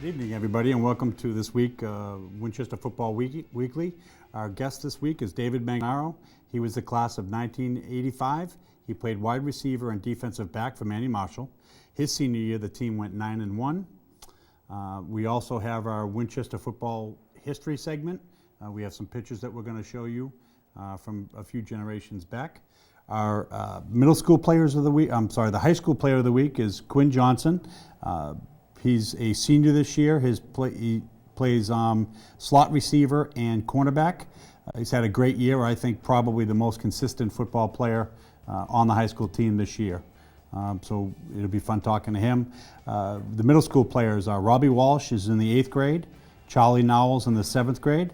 Good evening, everybody, and welcome to this week Winchester Football Weekly. Our guest this week is David Manganaro. He was the class of 1985. He played wide receiver and defensive back for Manny Marshall. His senior year, the team went 9-1. We also have our Winchester Football History segment. We have some pictures that we're going to show you from a few generations back. Our middle school players of the week, the high school player of the week is Quinn Johnson. He's a senior this year. He plays slot receiver and cornerback. He's had a great year. I think probably the most consistent football player on the high school team this year. So it'll be fun talking to him. The middle school players are Robbie Walsh is in the 8th grade, Charlie Nowell's in the 7th grade,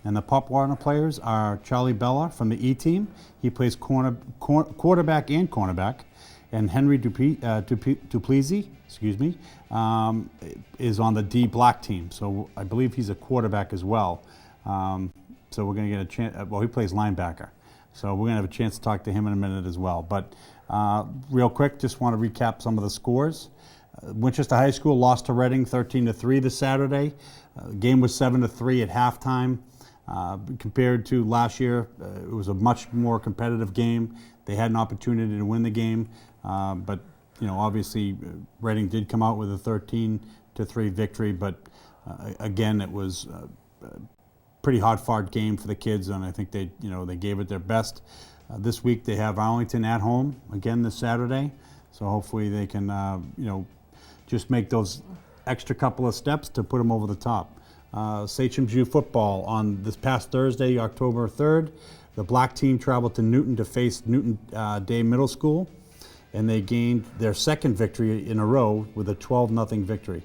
and the Pop Warner players are Charlie Bella from the E team. He plays quarterback and cornerback. And Henry Duplessis, is on the D black team. So I believe he's a quarterback as well. So we're going to get a chance. Well, he plays linebacker. So we're going to have a chance to talk to him in a minute as well. But real quick, just want to recap some of the scores. Winchester High School lost to Reading 13-3 this Saturday. The game was 7-3 at halftime. Compared to last year, it was a much more competitive game. They had an opportunity to win the game, but obviously Reading did come out with a 13-3 victory. But again, it was a pretty hard-fought game for the kids, and I think they gave it their best. This week they have Arlington at home again this Saturday, so hopefully they can just make those extra couple of steps to put them over the top. Sachem's U football on this past Thursday, October 3rd. The black team traveled to Newton to face Newton Day Middle School, and they gained their second victory in a row with a 12-0 victory.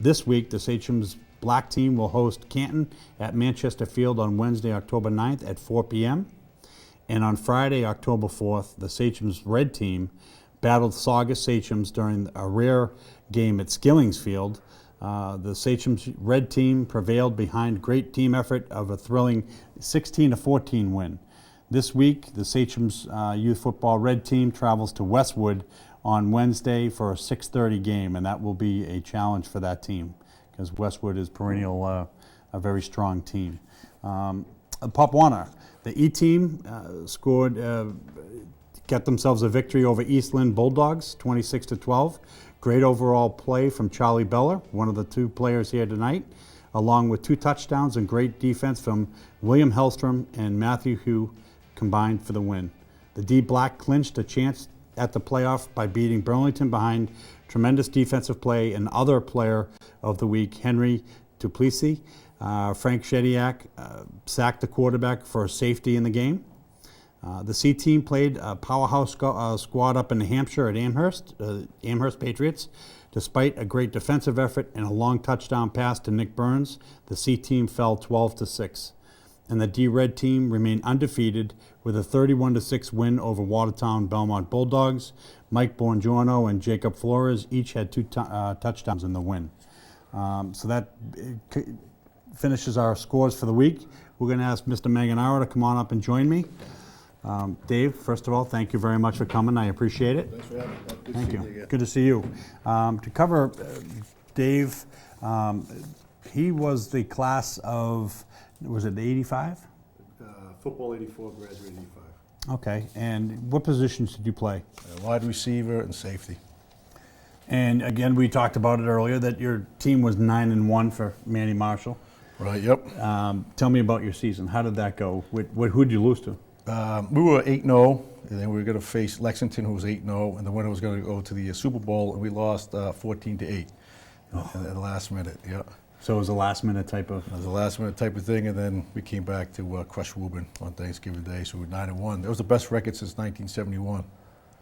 This week, the Sachem's black team will host Canton at Manchester Field on Wednesday, October 9th at 4 p.m. And on Friday, October 4th, the Sachem's red team battled Saugus Sachems during a rare game at Skillings Field. The Sachem's red team prevailed behind great team effort of a thrilling 16-14 win. This week, the Sachem's youth football red team travels to Westwood on Wednesday for a 6:30 game, and that will be a challenge for that team because Westwood is perennial a very strong team. Pop Warner, the E team got themselves a victory over Eastland Bulldogs, 26-12. Great overall play from Charlie Bella, one of the two players here tonight, along with 2 touchdowns and great defense from William Hellstrom and Matthew Hugh combined for the win. The D Black clinched a chance at the playoff by beating Burlington behind tremendous defensive play and other player of the week, Henry Duplessis. Frank Shediak sacked the quarterback for a safety in the game. The C team played a powerhouse squad up in New Hampshire at Amherst Patriots. Despite a great defensive effort and a long touchdown pass to Nick Burns, the C team fell 12-6. And the D Red team remained undefeated with a 31-6 win over Watertown Belmont Bulldogs. Mike Bongiorno and Jacob Flores each had 2 touchdowns in the win. So that finishes our scores for the week. We're going to ask Mr. Manganaro to come on up and join me. Dave, first of all, thank you very much for coming. I appreciate it. Thanks for having me. Good Thank to you. see you again. Good to see you. To cover Dave, he was the class of, was it 85? Football 84, graduate 85. Okay, and what positions did you play? Wide receiver and safety. And again, we talked about it earlier that your team was 9-1 for Manny Marshall. Right, yep. Tell me about your season. How did that go? Who did you lose to? We were 8-0, and then we were going to face Lexington, who was 8-0, and the winner was going to go to the Super Bowl, and we lost 14-8 at the last minute. Yeah. So it was a last-minute type of. It was a last-minute type of thing, and then we came back to crush Woburn on Thanksgiving Day, so we were 9-1. That was the best record since 1971.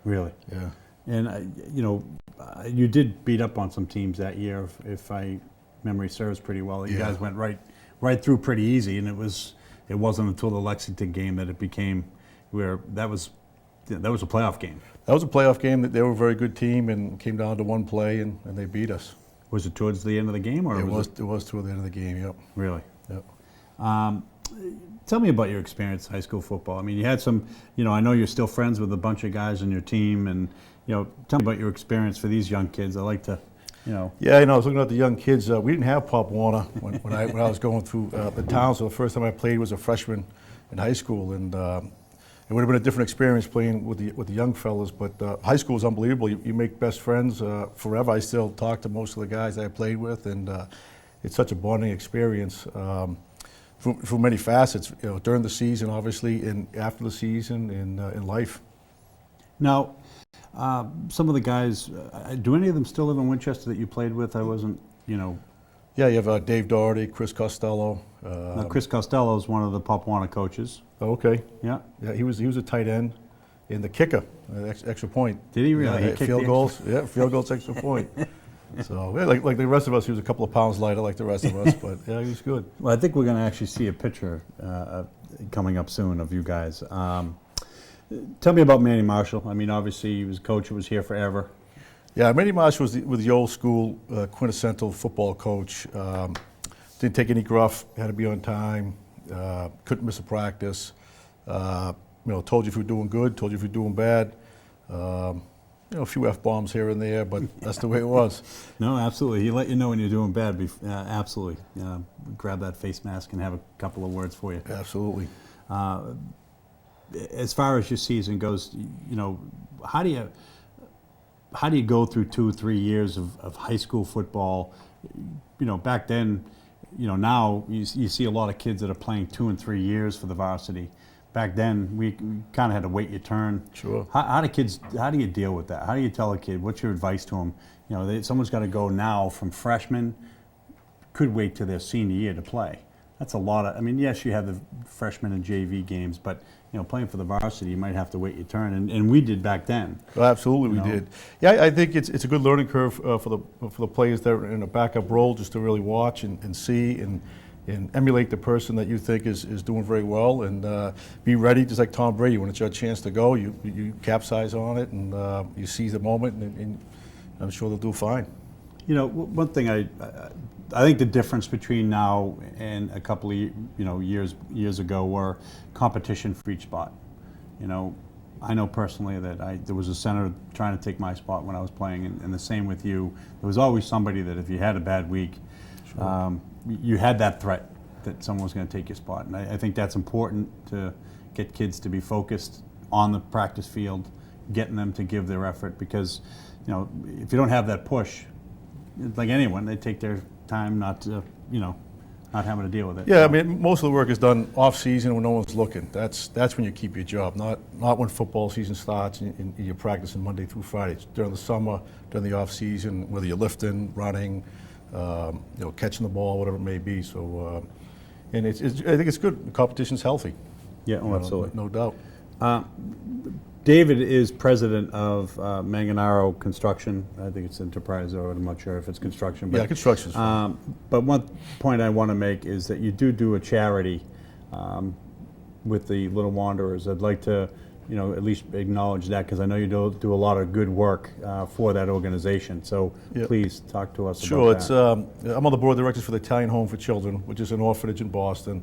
Really? Yeah. And you did beat up on some teams that year, if my memory serves pretty well. You guys went right through pretty easy, and it wasn't until the Lexington game that it became where that was a playoff game. That was a playoff game. That they were a very good team, and came down to one play, and they beat us. Was it towards the end of the game, or it was toward the end of the game? Yep. Really? Yep. Tell me about your experience in high school football. I mean, you had some. I know you're still friends with a bunch of guys on your team, and tell me about your experience for these young kids. I like to you know. Yeah, I was looking at the young kids. We didn't have Pop Warner when I was going through the town. So the first time I played was a freshman in high school, and it would have been a different experience playing with the young fellas. But high school is unbelievable. You make best friends forever. I still talk to most of the guys I played with, and it's such a bonding experience. For many facets, during the season, obviously, and after the season, in life. Now, some of the guys, do any of them still live in Winchester that you played with? I wasn't, Yeah, you have Dave Doherty, Chris Costello. Now Chris Costello is one of the Pop Warner coaches. Oh, okay. Yeah. Yeah, he was a tight end, and the kicker, extra point. Did he really? Yeah, He kicked field the goals. Yeah, field goals, extra point. So yeah, like the rest of us, he was a couple of pounds lighter, like the rest of us, but yeah, he was good. Well, I think we're going to actually see a picture coming up soon of you guys. Tell me about Manny Marshall. I mean, obviously he was a coach who was here forever. Yeah, Manny Marshall was the old school quintessential football coach. Didn't take any gruff, had to be on time, couldn't miss a practice. Told you if you were doing good, told you if you were doing bad. A few F-bombs here and there, but that's the way it was. No, absolutely. He let you know when you're doing bad. Absolutely. Grab that face mask and have a couple of words for you. Absolutely. As far as your season goes, how do you go through 2-3 years of high school football? Back then, now you see a lot of kids that are playing 2 and 3 years for the varsity. Back then, we kind of had to wait your turn. Sure. How do you deal with that? How do you tell a kid? What's your advice to them? Someone's got to go now from freshman, could wait till their senior year to play. That's a lot of, yes, you have the freshman and JV games, but, playing for the varsity, you might have to wait your turn, and we did back then. Well, absolutely, we did. Yeah, I think it's a good learning curve for the players that are in a backup role, just to really watch and see and emulate the person that you think is doing very well, and be ready, just like Tom Brady. When it's your chance to go, you capsize on it, and you seize the moment, and I'm sure they'll do fine. One thing I think the difference between now and a couple of years ago were competition for each spot. I know personally that there was a center trying to take my spot when I was playing, and the same with you. There was always somebody that if you had a bad week, sure. You had that threat that someone was going to take your spot. And I think that's important to get kids to be focused on the practice field, getting them to give their effort, because if you don't have that push, like anyone, they take their time not having to deal with it. Yeah, most of the work is done off season when no one's looking. That's when you keep your job, not when football season starts and you're practicing Monday through Friday. It's during the summer, during the off season, whether you're lifting, running, catching the ball, whatever it may be. So, and I think it's good. The competition's healthy. Yeah, absolutely, no doubt. David is president of Manganaro Construction. I think it's Enterprise, or I'm not sure if it's construction. But, yeah, construction. But one point I want to make is that you do a charity with the Little Wanderers. I'd like to, at least acknowledge that, because I know you do a lot of good work for that organization. So yep. Please talk to us sure, about that. I'm on the board of directors for the Italian Home for Children, which is an orphanage in Boston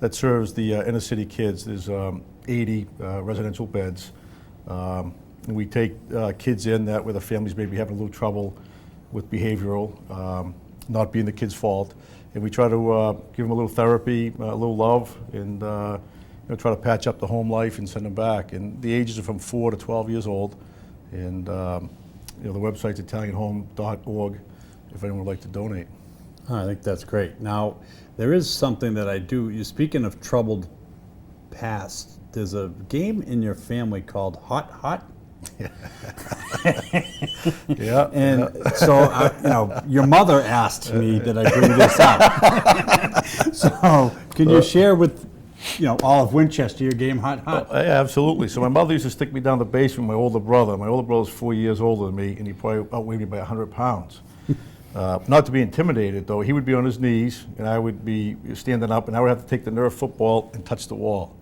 that serves the inner city kids. There's 80 residential beds. And we take kids in that where the families may be having a little trouble with behavioral, not being the kid's fault. And we try to give them a little therapy, a little love, and try to patch up the home life and send them back. And the ages are from 4 to 12 years old. And the website's italianhome.org if anyone would like to donate. I think that's great. Now, there is something that I do. You're speaking of troubled past. There's a game in your family called Hot Hot. Yeah. And so, your mother asked me that I bring this up. So, can you share with, all of Winchester your game Hot Hot? Yeah, absolutely. So my mother used to stick me down the basement with my older brother. My older brother's 4 years older than me, and he probably outweighed me by 100 pounds. Not to be intimidated, though, he would be on his knees, and I would be standing up, and I would have to take the Nerf football and touch the wall.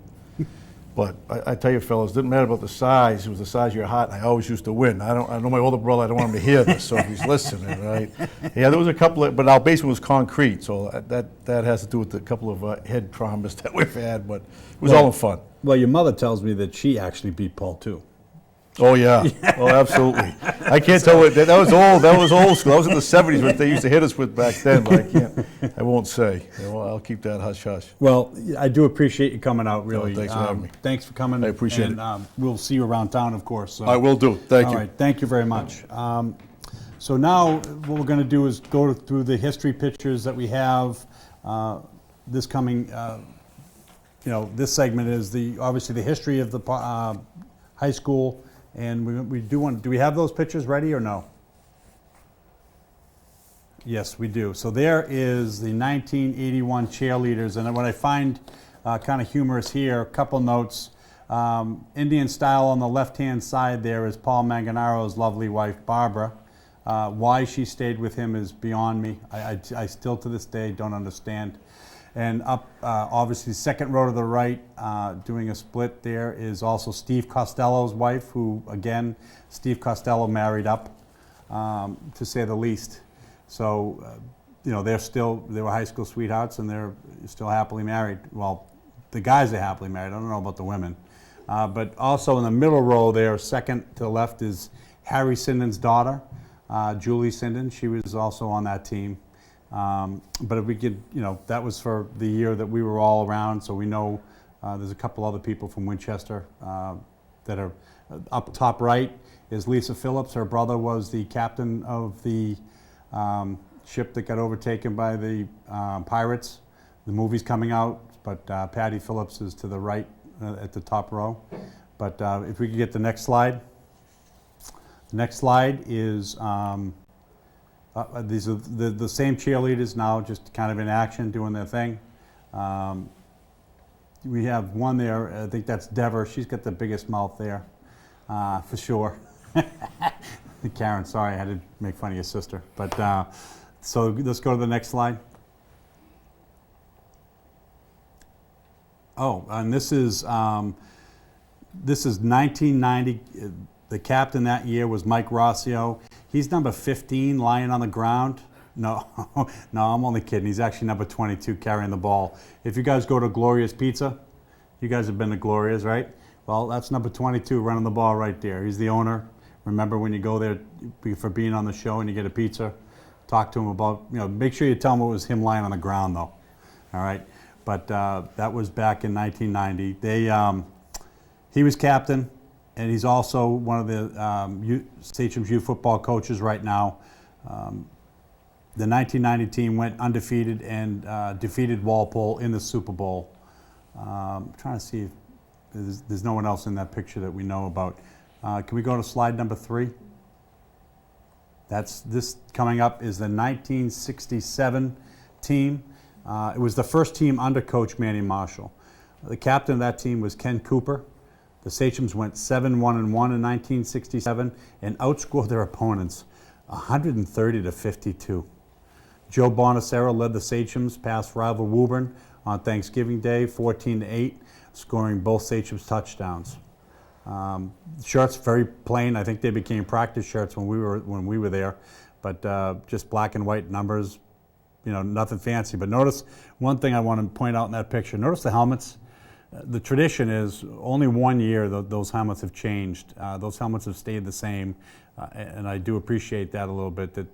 But I tell you, fellas, it didn't matter about the size. It was the size of your heart, and I always used to win. I know my older brother, I don't want him to hear this, so if he's listening, right? Yeah, there was a couple but our basement was concrete, so that has to do with a couple of head traumas that we've had, but it was all in fun. Well, your mother tells me that she actually beat Paul, too. Oh, yeah. Oh, absolutely. I can't tell what, that was old, that was old school. That was in the 70s, what they used to hit us with back then, but I won't say. I'll keep that hush-hush. Well, I do appreciate you coming out, really. thanks for having me. Thanks for coming. I appreciate it. And we'll see you around town, of course. So. I will do. Thank you. All right, thank you very much. So now what we're going to do is go through the history pictures that we have. This coming, this segment is obviously the history of the high school. And we do we have those pictures ready or no? Yes, we do. So there is the 1981 cheerleaders. And what I find kind of humorous here, a couple notes. Indian style on the left-hand side there is Paul Manganaro's lovely wife, Barbara. Why she stayed with him is beyond me. I still to this day don't understand. And up, obviously, second row to the right, doing a split there is also Steve Costello's wife, who, again, Steve Costello married up, to say the least. So, they were high school sweethearts, and they're still happily married. Well, the guys are happily married. I don't know about the women. But also in the middle row there, second to the left, is Harry Sinden's daughter, Julie Sinden. She was also on that team. But if we could, that was for the year that we were all around, so we know there's a couple other people from Winchester that are up top right is Lisa Phillips. Her brother was the captain of the ship that got overtaken by the pirates. The movie's coming out, but Patty Phillips is to the right at the top row. But if we could get the next slide. The next slide is these are the same cheerleaders now, just kind of in action, doing their thing. We have one there, I think that's Dever. She's got the biggest mouth there, for sure. Karen, sorry, I had to make fun of your sister. But so let's go to the next slide. Oh, and this is 1990. The captain that year was Mike Rossio. He's number 15, lying on the ground. No, no, I'm only kidding. He's actually number 22, carrying the ball. If you guys go to Gloria's Pizza, you guys have been to Gloria's, right? Well, that's number 22, running the ball right there. He's the owner. Remember when you go there for being on the show and you get a pizza, talk to him about, make sure you tell him it was him lying on the ground, though. All right? But that was back in 1990. He was captain. And he's also one of the Sachem's youth football coaches right now. The 1990 team went undefeated and defeated Walpole in the Super Bowl. I'm trying to see if there's no one else in that picture that we know about. Can we go to slide number 3? This coming up is the 1967 team. It was the first team under Coach Manny Marshall. The captain of that team was Ken Cooper. The Sachems went 7-1-1 in 1967 and outscored their opponents 130-52. Joe Bonacera led the Sachems past rival Woburn on Thanksgiving Day, 14-8, scoring both Sachems touchdowns. Shirts very plain. I think they became practice shirts when we were there, but just black and white numbers. Nothing fancy. But notice one thing I want to point out in that picture. Notice the helmets. The tradition is only 1 year those helmets have changed. Those helmets have stayed the same, and I do appreciate that a little bit, that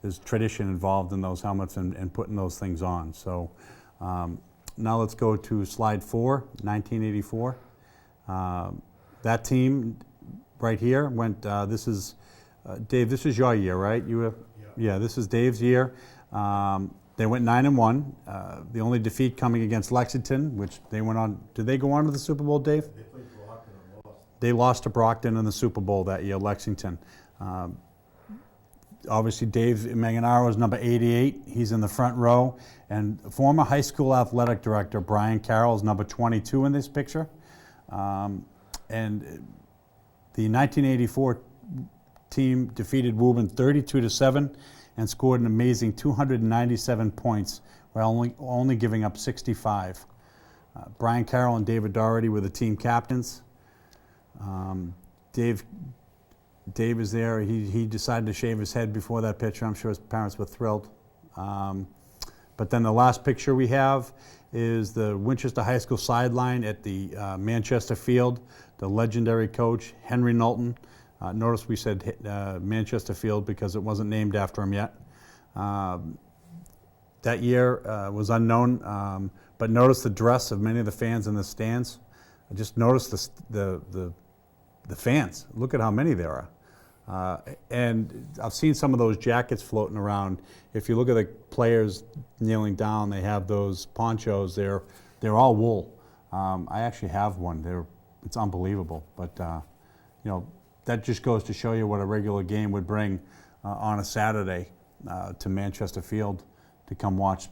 there's tradition involved in those helmets and putting those things on. So now let's go to slide 4, 1984. That team right here went, this is, Dave, this is your year, right? Yeah, this is Dave's year. They went 9-1. The only defeat coming against Lexington, which they went on. Did they go on to the Super Bowl, Dave? They played Brockton and lost. They lost to Brockton in the Super Bowl that year, Lexington. Obviously, Dave Manganaro is number 88. He's in the front row. And former high school athletic director Brian Carroll is number 22 in this picture. And the 1984 team defeated Woburn 32-7. And scored an amazing 297 points while only giving up 65. Brian Carroll and David Doherty were the team captains. Dave is there. He decided to shave his head before that picture. I'm sure his parents were thrilled. But then the last picture we have is the Winchester High School sideline at the Manchester field. the legendary coach, Henry Knowlton. Notice we said Manchester Field because it wasn't named after him yet. That year was unknown, but notice the dress of many of the fans in the stands. Just notice the fans. Look at how many there are. And I've seen some of those jackets floating around. If you look at the players kneeling down, they have those ponchos. They're all wool. I actually have one. It's unbelievable. But that just goes to show you what a regular game would bring on a Saturday to Manchester Field to come watch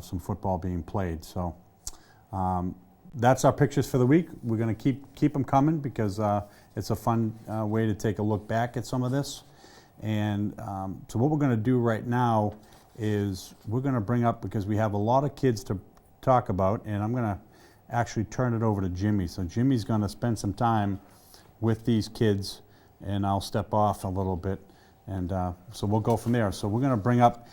some football being played. So that's our pictures for the week. We're going to keep them coming because it's a fun way to take a look back at some of this. And so what we're going to do right now is we're going to bring up, because we have a lot of kids to talk about, and I'm going to actually turn it over to Jimmy. So Jimmy's going to spend some time with these kids, and I'll step off a little bit. And so we'll go from there. So we're going to bring up,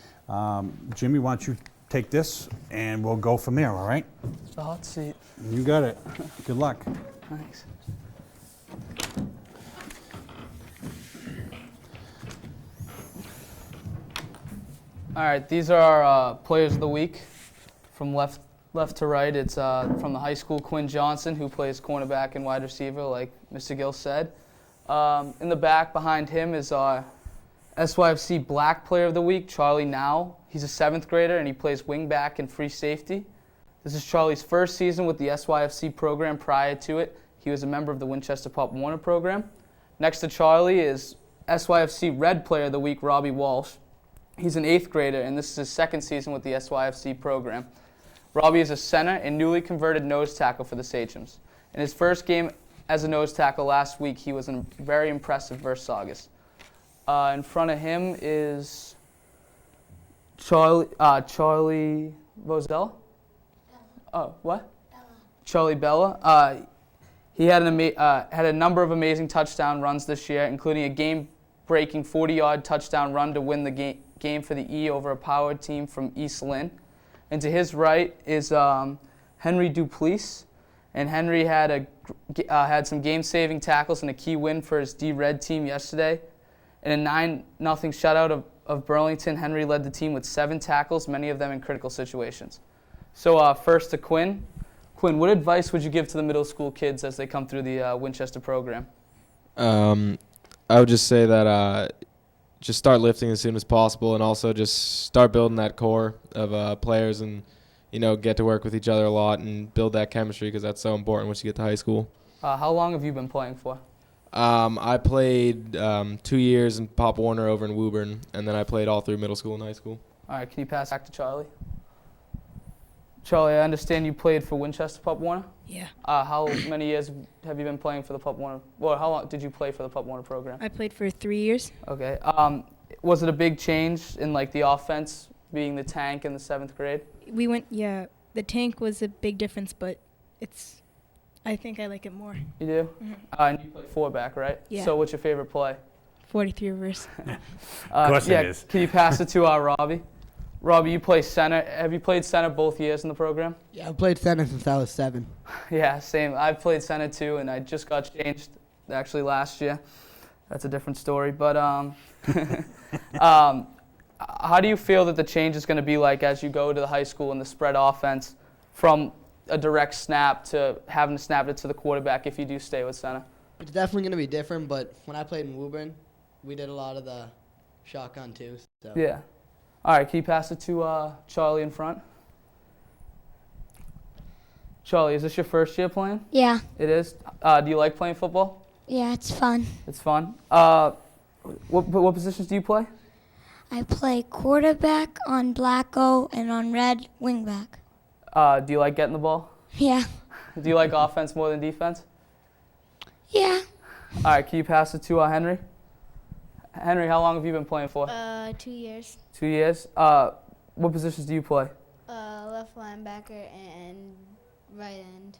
Jimmy, why don't you take this, and we'll go from there, all right? The hot seat. You got it. Good luck. Thanks. All right, these are our players of the week. From left to right, it's from the high school, Quinn Johnson, who plays cornerback and wide receiver, like Mr. Gill said. In the back behind him is our SYFC Black Player of the Week, Charlie Now. He's a 7th grader, and he plays wingback and free safety. This is Charlie's first season with the SYFC program. Prior to it, he was a member of the Winchester Pop Warner program. Next to Charlie is SYFC Red Player of the Week, Robbie Walsh. He's an 8th grader, and this is his 2nd season with the SYFC program. Robbie is a center and newly converted nose tackle for the Sachems. In his first game as a nose tackle last week, he was very impressive versus Saugus. In front of him is Charlie Vosdell? Oh, what? Bella. Charlie Bella. He had a number of amazing touchdown runs this year, including a game-breaking 40-yard touchdown run to win the game for the E over a power team from East Lynn. And to his right is Henry Duplessis. And Henry had some game-saving tackles and a key win for his D-Red team yesterday. In a 9-0 shutout of Burlington, Henry led the team with 7 tackles, many of them in critical situations. So first to Quinn. Quinn, what advice would you give to the middle school kids as they come through the Winchester program? I would just say that just start lifting as soon as possible, and also just start building that core of players, and get to work with each other a lot and build that chemistry, because that's so important once you get to high school. How long have you been playing for? I played 2 years in Pop Warner over in Woburn, and then I played all through middle school and high school. All right, can you pass back to Charlie? Charlie, I understand you played for Winchester Pop Warner? Yeah. How many years have you been playing for the Pop Warner? Well, how long did you play for the Pop Warner program? I played for 3 years. Okay. Was it a big change in the offense, being the tank in the 7th grade? The tank was a big difference, but I think I like it more. You do? Mm-hmm. And you play 4-back, right? Yeah. So what's your favorite play? 43 reverse. Of course it is. Can you pass it to Robbie? Robbie, you play center. Have you played center both years in the program? Yeah, I've played center since I was 7. Yeah, same. I've played center too, and I just got changed actually last year. That's a different story. But how do you feel that the change is going to be like as you go to the high school and the spread offense from a direct snap to having to snap it to the quarterback if you do stay with center? It's definitely going to be different, but when I played in Woburn, we did a lot of the shotgun too. So. Yeah. All right, can you pass it to Charlie in front? Charlie, is this your first year playing? Yeah. It is? Do you like playing football? Yeah, it's fun. It's fun. What positions do you play? I play quarterback on black O and on red wingback. Do you like getting the ball? Yeah. Do you like offense more than defense? Yeah. All right, can you pass it to Henry? Henry, how long have you been playing for? 2 years. 2 years. What positions do you play? Left linebacker and right end.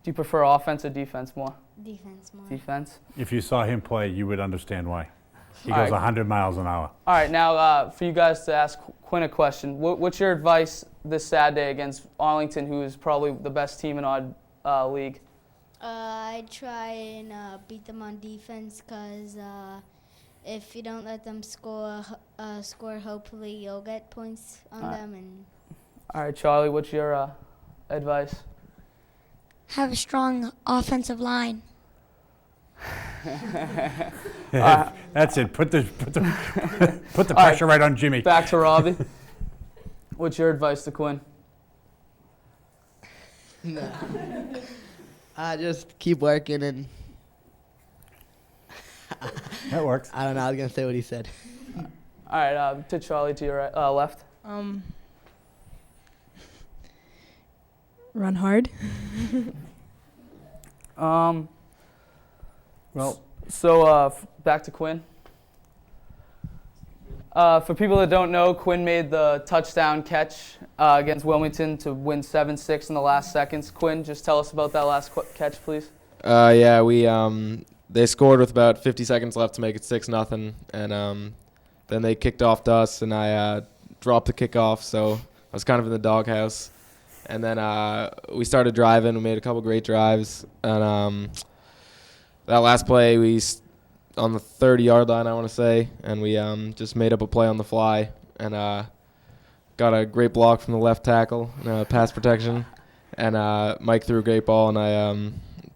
Do you prefer offense or defense more? Defense more. Defense. If you saw him play, you would understand why. He All goes right. 100 miles an hour. All right, now for you guys to ask Quinn a question. What's your advice this Saturday against Arlington, who is probably the best team in our league? I try and beat them on defense because if you don't let them score, hopefully you'll get points on them. And All right, Charlie, what's your advice? Have a strong offensive line. That's it. Put the pressure right on Jimmy. Back to Robbie. What's your advice to Quinn? No. Just keep working and That works. I don't know. I was gonna say what he said. All right, to Charlie, to your left. Run hard. Well, So back to Quinn. For people that don't know, Quinn made the touchdown catch against Wilmington to win 7-6 in the last seconds. Quinn, just tell us about that last catch, please. Yeah, they scored with about 50 seconds left to make it 6-0, and then they kicked off to us, and I dropped the kickoff, so I was kind of in the doghouse. And then we started driving. We made a couple great drives, and that last play on the 30-yard line, I want to say, and we just made up a play on the fly and got a great block from the left tackle, pass protection, and Mike threw a great ball, and I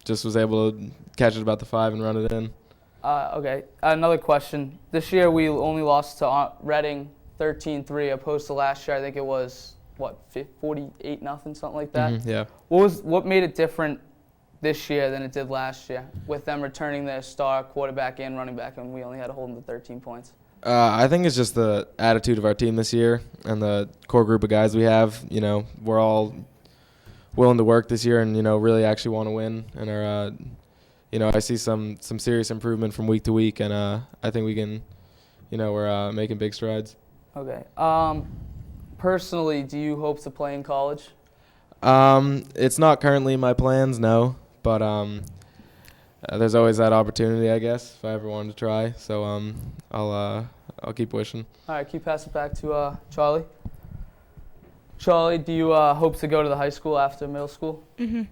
just was able to catch it about the 5 and run it in. Okay, another question. This year we only lost to Reading 13-3, opposed to last year I think it was, 48-0, something like that? Mm-hmm, yeah. What made it different this year than it did last year, with them returning their star quarterback and running back, and we only had to hold them to 13 points? I think it's just the attitude of our team this year and the core group of guys we have. We're all willing to work this year and, really actually want to win. And I see some serious improvement from week to week, and I think we can, we're making big strides. Okay. Personally, do you hope to play in college? It's not currently in my plans, no. But there's always that opportunity, I guess, if I ever wanted to try. So I'll keep wishing. All right, can you pass it back to Charlie? Charlie, do you hope to go to the high school after middle school? Mm-hmm.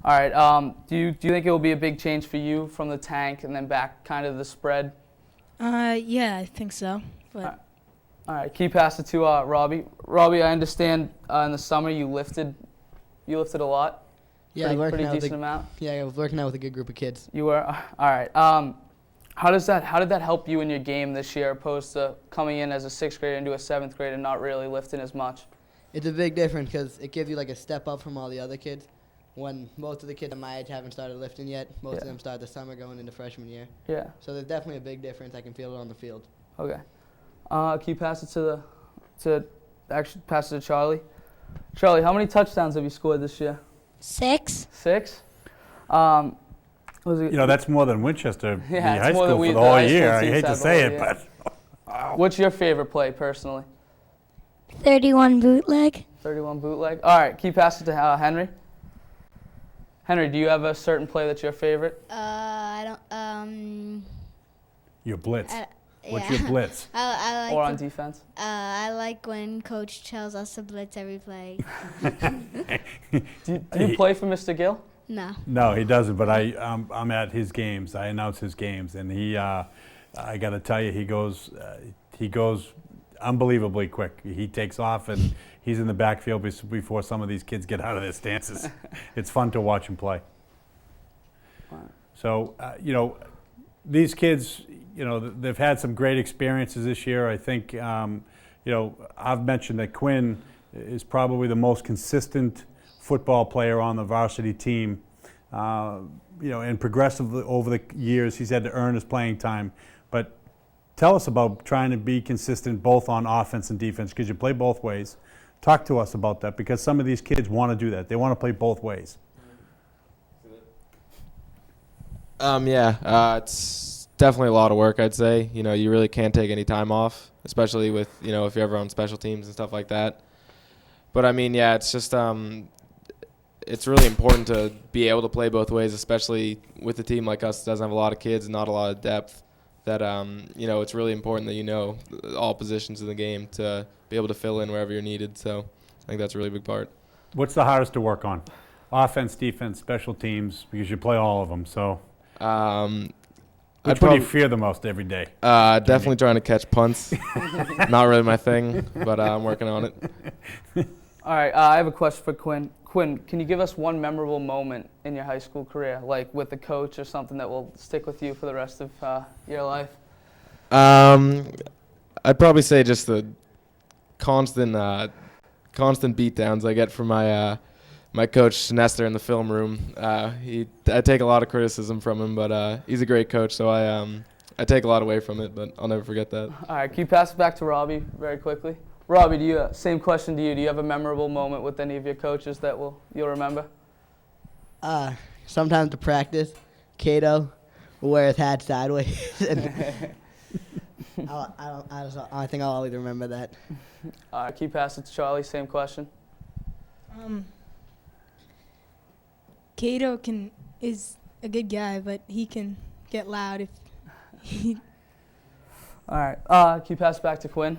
All right. Do you think it will be a big change for you from the tank and then back kind of the spread? Yeah, I think so. But All right, can you pass it to Robbie? Robbie, I understand in the summer you lifted a lot. Yeah, pretty decent amount. Yeah, I was working out with a good group of kids. You were? All right. How did that help you in your game this year, opposed to coming in as a 6th grader into a 7th grade and not really lifting as much? It's a big difference because it gives you like a step up from all the other kids. When most of the kids at my age haven't started lifting yet, most of them start the summer going into freshman year. Yeah. So there's definitely a big difference. I can feel it on the field. Okay. Can you pass it to Charlie? Charlie, how many touchdowns have you scored this year? 6. 6. Was it? That's more than Winchester the Yeah, high it's more school than for the the whole high school year. I teams hate to had the say whole it, year. but What's your favorite play personally? 31 bootleg. 31 bootleg. All right, can you pass it to Henry? Henry, do you have a certain play that's your favorite? I don't. your blitz. What's Yeah. your blitz? I like Or on defense? I like when coach tells us to blitz every play. Do you play for Mr. Gill? No. No, he doesn't. But I'm at his games. I announce his games, and he. I got to tell you, he goes unbelievably quick. He takes off, and he's in the backfield before some of these kids get out of their stances. It's fun to watch him play. So these kids, they've had some great experiences this year. I think, I've mentioned that Quinn is probably the most consistent football player on the varsity team. And progressively over the years, he's had to earn his playing time. But tell us about trying to be consistent both on offense and defense, because you play both ways. Talk to us about that, because some of these kids want to do that. They want to play both ways. It's definitely a lot of work, I'd say. You really can't take any time off, especially with, if you're ever on special teams and stuff like that. But, it's just it's really important to be able to play both ways, especially with a team like us that doesn't have a lot of kids and not a lot of depth, that, it's really important that all positions in the game to be able to fill in wherever you're needed. So I think that's a really big part. What's the hardest to work on? offense, defense, special teams, because you play all of them. So I'd which one do you fear the most every day? definitely trying to catch punts. Not really my thing, but I'm working on it. All right, I have a question for Quinn. Quinn, can you give us one memorable moment in your high school career, like with the coach or something that will stick with you for the rest of your life? I'd probably say just the constant beatdowns I get from my coach Nestor in the film room. I take a lot of criticism from him, but he's a great coach, so I take a lot away from it, but I'll never forget that. All right, can you pass it back to Robbie very quickly? Robbie, same question to you. Do you have a memorable moment with any of your coaches that you'll remember? Sometimes to practice, Cato will wear his hat sideways. And I think I'll always remember that. All right, can you pass it to Charlie? Same question. Cato is a good guy, but he can get loud if he. All right, can you pass it back to Quinn?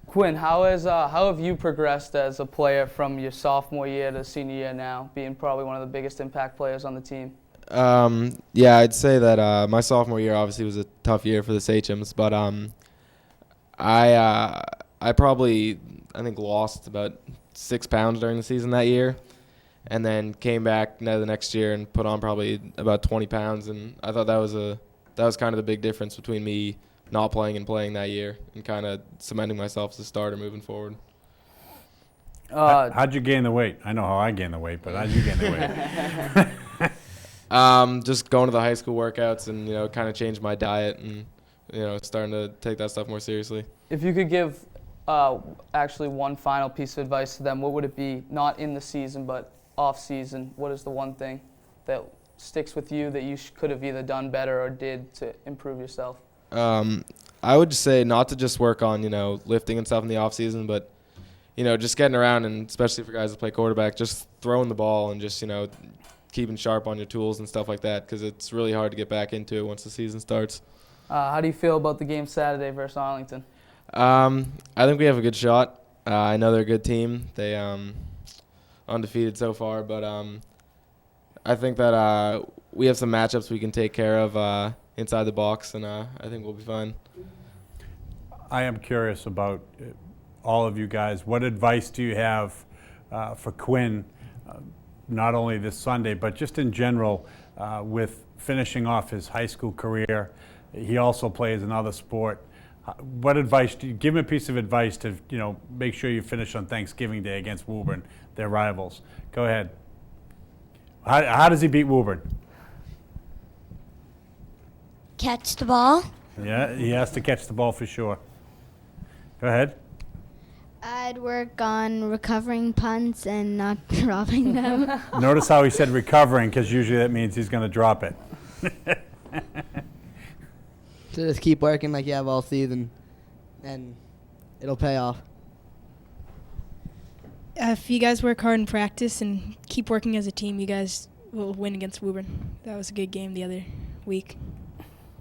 Quinn, how have you progressed as a player from your sophomore year to senior year now, being probably one of the biggest impact players on the team? Yeah, I'd say that my sophomore year obviously was a tough year for the Sachems, but I probably lost about 6 pounds during the season that year, and then came back the next year and put on probably about 20 pounds, and I thought that was kind of the big difference between me not playing and playing that year, and kind of cementing myself as a starter moving forward. How'd you gain the weight? I know how I gained the weight, but how'd you gain the weight? Just going to the high school workouts and kind of changed my diet and starting to take that stuff more seriously. If you could give actually one final piece of advice to them, what would it be? Not in the season, but off season. What is the one thing that sticks with you that you could have either done better or did to improve yourself? I would say not to just work on lifting and stuff in the off season, but just getting around, and especially for guys that play quarterback, just throwing the ball and just keeping sharp on your tools and stuff like that, because it's really hard to get back into it once the season starts. How do you feel about the game Saturday versus Arlington? I think we have a good shot. I know they're a good team. They undefeated so far, but I think that we have some matchups we can take care of inside the box, and I think we'll be fine. I am curious about all of you guys. What advice do you have for Quinn, not only this Sunday, but just in general with finishing off his high school career? He also plays another sport. What advice do you give him? A piece of advice to make sure you finish on Thanksgiving Day against Woburn, their rivals. Go ahead. How does he beat Woburn? Catch the ball. Yeah, he has to catch the ball for sure. Go ahead. I'd work on recovering punts and not dropping them. Notice how he said recovering, because usually that means he's going to drop it. So just keep working like you have all season, and it'll pay off. If you guys work hard in practice and keep working as a team, you guys will win against Woburn. That was a good game the other week.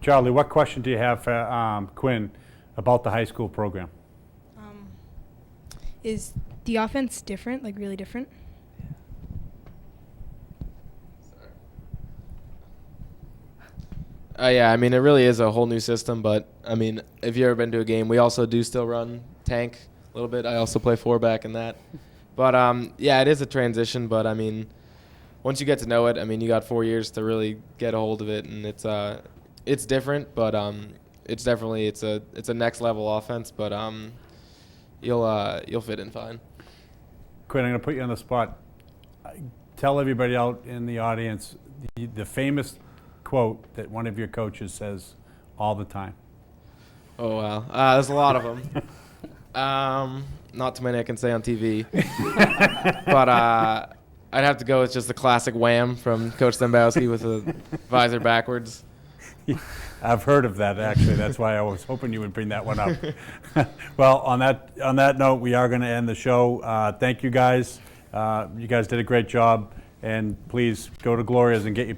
Charlie, what question do you have for Quinn about the high school program? Is the offense different, like really different? Yeah, I mean, it really is a whole new system, but, I mean, if you've ever been to a game, we also do still run tank a little bit. I also play 4-back in that. But, yeah, it is a transition, but, I mean, once you get to know it, I mean, you got 4 years to really get a hold of it, and it's different, but it's definitely it's a next level offense, but you'll fit in fine. Quinn, I'm going to put you on the spot. Tell everybody out in the audience the famous quote that one of your coaches says all the time. Oh, wow. There's a lot of them. Not too many I can say on TV. But I'd have to go with just the classic wham from Coach Dembowski with the visor backwards. I've heard of that, actually. That's why I was hoping you would bring that one up. Well, on that note, we are going to end the show. Thank you guys. You guys did a great job. And please go to Gloria's and get your